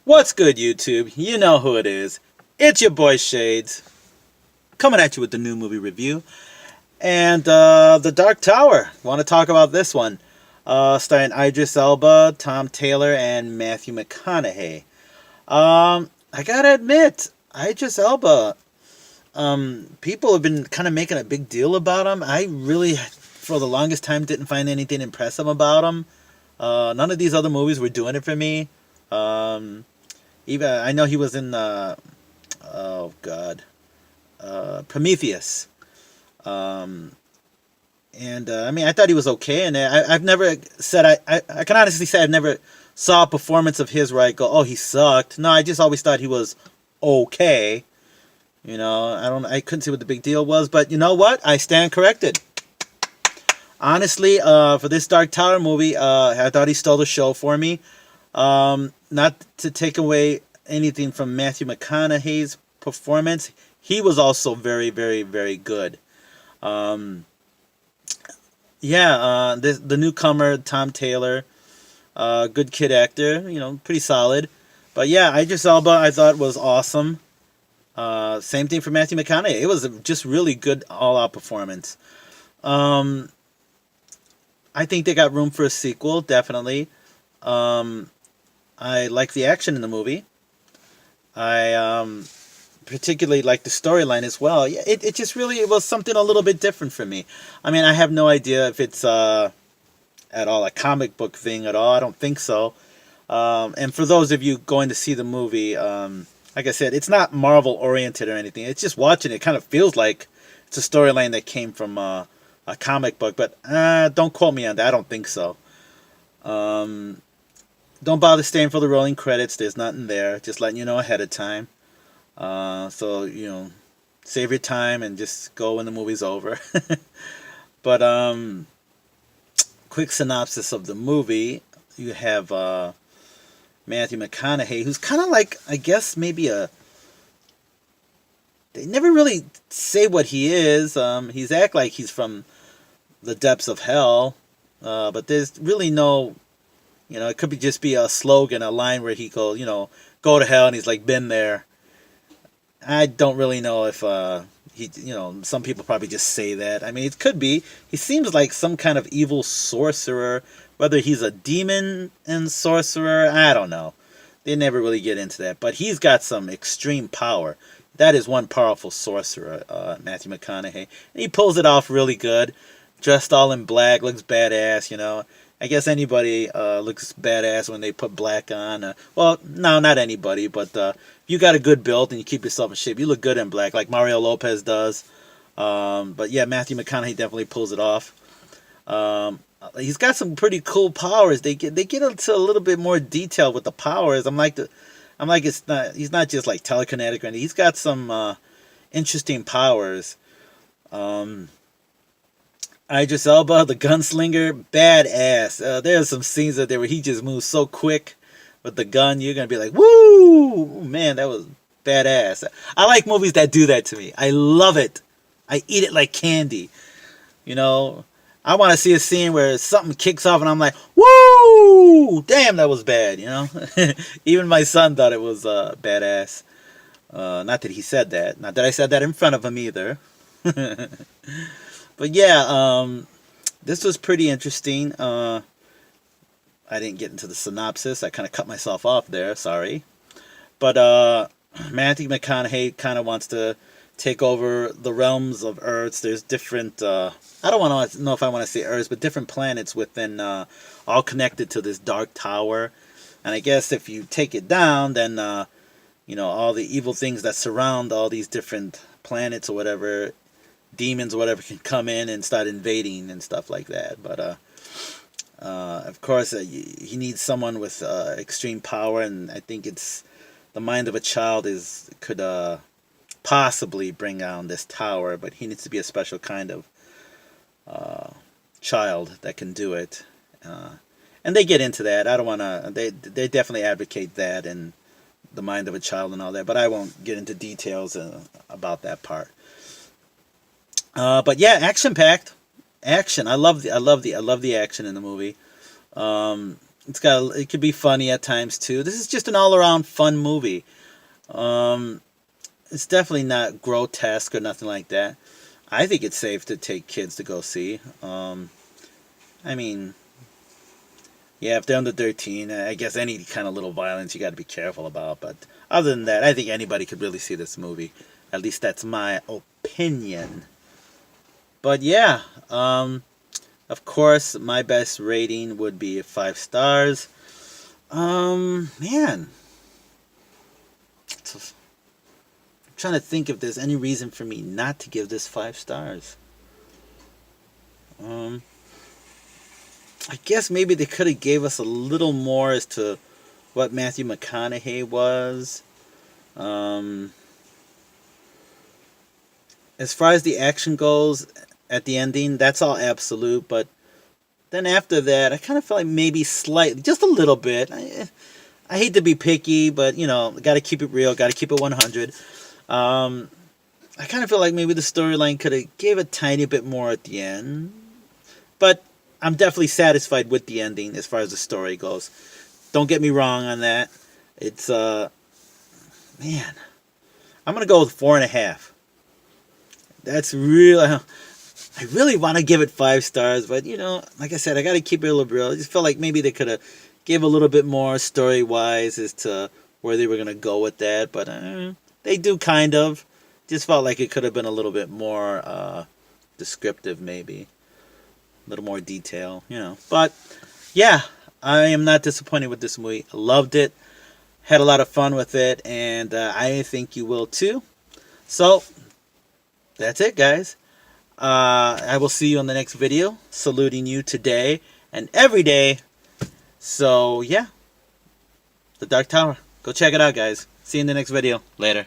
What's good, YouTube? You know who it is. It's your boy Shades, coming at you with the new movie review. And The Dark Tower. Want to talk about this one. Starring Idris Elba, Tom Taylor, and Matthew McConaughey. I gotta admit, Idris Elba, people have been kind of making a big deal about him. I really, for the longest time, didn't find anything impressive about him. None of these other movies were doing it for me. Um, Even I know he was in oh god, Prometheus. Um, and I mean, I thought he was okay, and I've never said I can honestly say I've never saw a performance of his where I go, oh, he sucked. No, I just always thought he was okay. I couldn't see what the big deal was, but you know what? I stand corrected. Honestly, for this Dark Tower movie, I thought he stole the show for me. Not to take away anything from Matthew McConaughey's performance, he was also very, very, very good. Um, the newcomer Tom Taylor, good kid actor, pretty solid. But yeah, Idris Elba I thought was awesome. Same thing for Matthew McConaughey. It was just really good all-out performance. Um, I think they got room for a sequel, definitely. Um, I like the action in the movie. I particularly like the storyline as well. Yeah, it just really it was something a little bit different for me. I mean, I have no idea if it's at all a comic book thing at all. I don't think so. And for those of you going to see the movie, like I said, it's not Marvel oriented or anything. It's just watching it kind of feels like it's a storyline that came from a comic book. But don't quote me on that. I don't think so. Um, don't bother staying for the rolling credits. There's nothing there. Just letting you know ahead of time. So save your time and just go when the movie's over. But quick synopsis of the movie: you have Matthew McConaughey, who's kind of like, I guess, maybe a. They never really say what he is. He's act like he's from the depths of hell, but there's really no. It could be just be a slogan, a line where he goes, go to hell, and he's like, been there. I don't really know if some people probably just say that. I mean, it could be. He seems like some kind of evil sorcerer. Whether he's a demon and sorcerer, I don't know. They never really get into that. But he's got some extreme power. That is one powerful sorcerer, Matthew McConaughey. And he pulls it off really good. Dressed all in black, looks badass. I guess anybody looks badass when they put black on. Well, no, not anybody, but if you got a good build and you keep yourself in shape, you look good in black, like Mario Lopez does. But yeah, Matthew McConaughey definitely pulls it off. He's got some pretty cool powers. They get into a little bit more detail with the powers. I'm like it's not. He's not just like telekinetic or anything. He's got some interesting powers. Um, Idris Elba, the gunslinger, badass. There's some scenes out there where he just moves so quick with the gun. You're gonna be like, "Woo, man, that was badass." I like movies that do that to me. I love it. I eat it like candy. You know, I want to see a scene where something kicks off and I'm like, "Woo, damn, that was bad." Even my son thought it was badass. Not that he said that. Not that I said that in front of him either. But yeah, this was pretty interesting. I didn't get into the synopsis. I kind of cut myself off there. Sorry. But Matthew McConaughey kind of wants to take over the realms of Earths. There's different. I don't want to know if I want to say Earths, but different planets within, all connected to this dark tower. And I guess if you take it down, then all the evil things that surround all these different planets or whatever, demons or whatever, can come in and start invading and stuff like that. But of course, he needs someone with extreme power, and I think it's the mind of a child could possibly bring down this tower, but he needs to be a special kind of child that can do it. And they get into that. I don't want to. They definitely advocate that and the mind of a child and all that, but I won't get into details about that part. But yeah, action packed action. I love the action in the movie. it could be funny at times too. This is just an all around fun movie. Um, it's definitely not grotesque or nothing like that. I think it's safe to take kids to go see. I mean, yeah, if they're under 13, I guess any kind of little violence you got to be careful about. But other than that, I think anybody could really see this movie. At least that's my opinion. But yeah, of course, my best rating would be 5 stars. Man, I'm trying to think if there's any reason for me not to give this 5 stars. Um, I guess maybe they could have gave us a little more as to what Matthew McConaughey was. Um, as far as the action goes, at the ending, that's all absolute. But then after that, I kind of felt like maybe slightly, just a little bit. I hate to be picky, but you know, got to keep it real, got to keep it 100. I kind of feel like maybe the storyline could have gave a tiny bit more at the end, but I'm definitely satisfied with the ending as far as the story goes. Don't get me wrong on that. It's man, I'm gonna go with 4.5. That's real. I really want to give it 5 stars, but you know, like I said, I got to keep it a little real. I just felt like maybe they could have gave a little bit more story wise as to where they were gonna go with that, but they do kind of. Just felt like it could have been a little bit more descriptive, maybe a little more detail, you know. But yeah, I am not disappointed with this movie. I loved it, had a lot of fun with it, and I think you will too. So that's it, guys. I will see you on the next video. Saluting you today and every day. So yeah, The Dark Tower. Go check it out, guys. See you in the next video. Later.